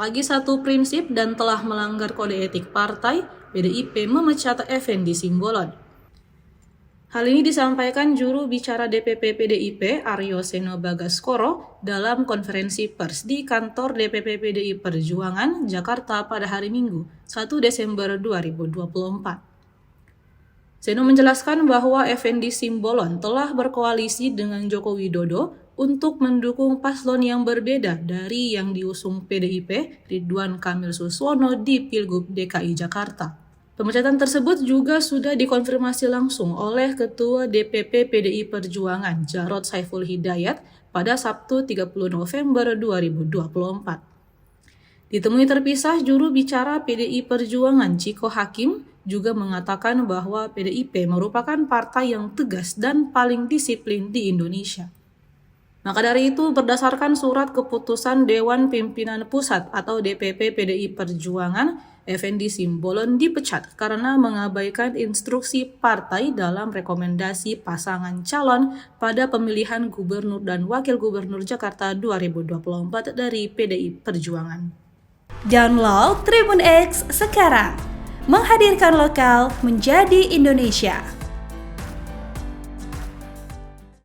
lagi satu prinsip dan telah melanggar kode etik partai, PDIP memecat Effendi Simbolon. Hal ini disampaikan juru bicara DPP PDIP Aryo Seno Bagaskoro dalam konferensi pers di kantor DPP PDI Perjuangan, Jakarta pada hari Minggu, 1 Desember 2024. Seno menjelaskan bahwa Effendi Simbolon telah berkoalisi dengan Joko Widodo untuk mendukung paslon yang berbeda dari yang diusung PDIP Ridwan Kamil Suswono di Pilgub DKI Jakarta. Pemecatan tersebut juga sudah dikonfirmasi langsung oleh Ketua DPP PDI Perjuangan Jarod Saiful Hidayat pada Sabtu 30 November 2024. Ditemui terpisah, juru bicara PDI Perjuangan Ciko Hakim juga mengatakan bahwa PDIP merupakan partai yang tegas dan paling disiplin di Indonesia. Maka dari itu, berdasarkan surat keputusan Dewan Pimpinan Pusat atau DPP PDI Perjuangan, Effendi Simbolon dipecat karena mengabaikan instruksi partai dalam rekomendasi pasangan calon pada pemilihan gubernur dan wakil gubernur Jakarta 2024 dari PDI Perjuangan. Download Tribun X sekarang, menghadirkan lokal menjadi Indonesia.